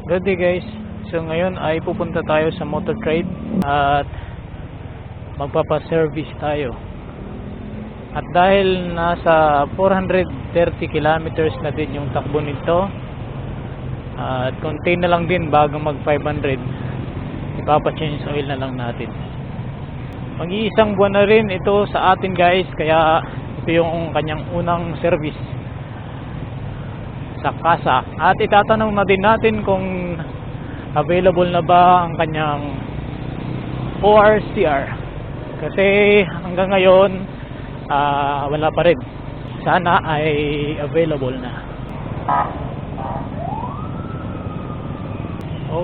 Good day guys. So ngayon ay pupunta tayo sa motor trade at magpapa-service tayo. At dahil nasa 430 kilometers na din yung takbo nito, at konti na lang din bago mag 500, ipapa-change oil na lang natin. Mag-iisang buwan na rin ito sa atin guys, kaya ito yung kanyang unang service sa kasa. At itatanong na din natin kung available na ba ang kanyang ORCR, kasi hanggang ngayon wala pa rin. Sana ay available na.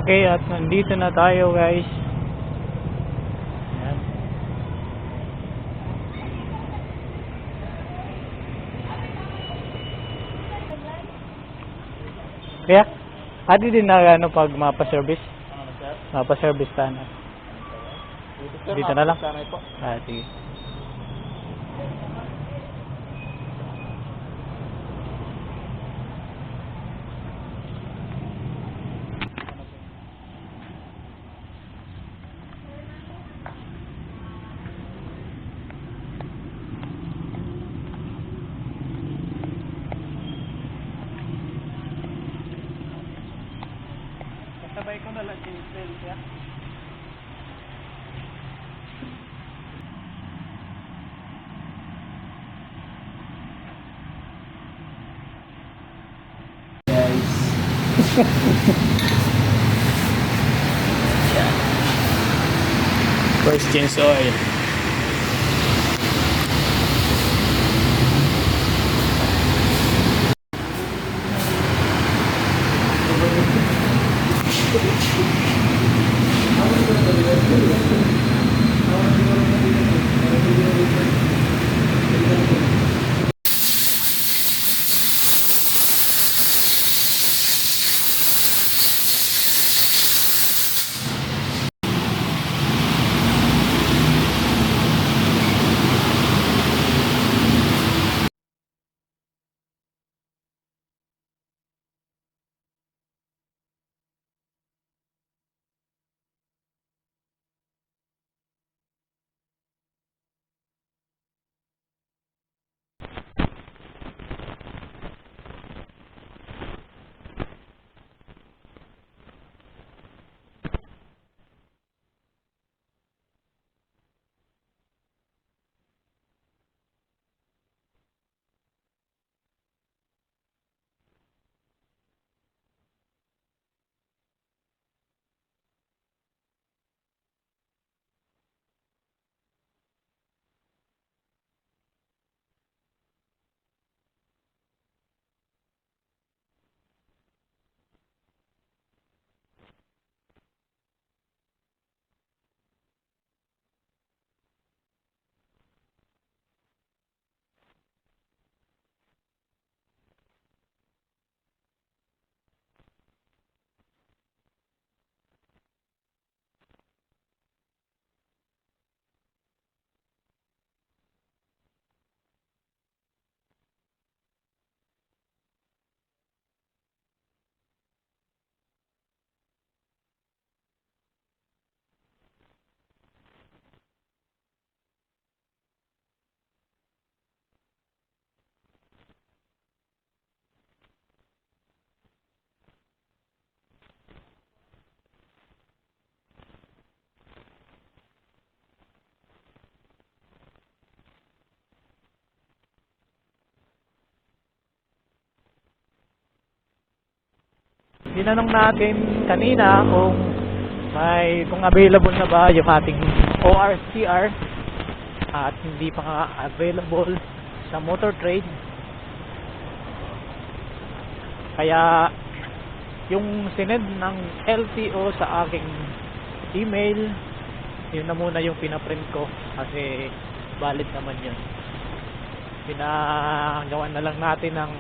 Okay, at nandito na tayo guys. Ayan. Kaya adi din na pag mapa-service? Mapa-service sana. Dito na lang. Sige. Sabay ko na lang yung ya. First change oil. Tinanong natin kanina kung available na ba yung ating ORCR, at hindi pa nga available sa motor trade. Kaya yung sinend ng LTO sa aking email, yun na muna yung pinaprint ko kasi valid naman yun. Pinagawa na lang natin ng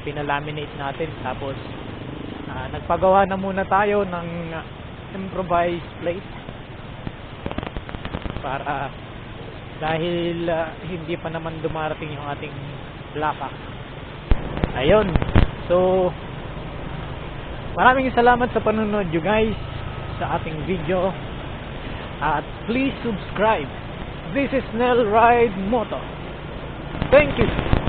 pinalaminate natin, tapos nagpagawa na muna tayo ng improvised plate para, dahil hindi pa naman dumarating yung ating plaka. Ayun, so Maraming salamat sa panonood nyo guys sa ating video. At please subscribe. This is Nel Ride Moto. Thank you.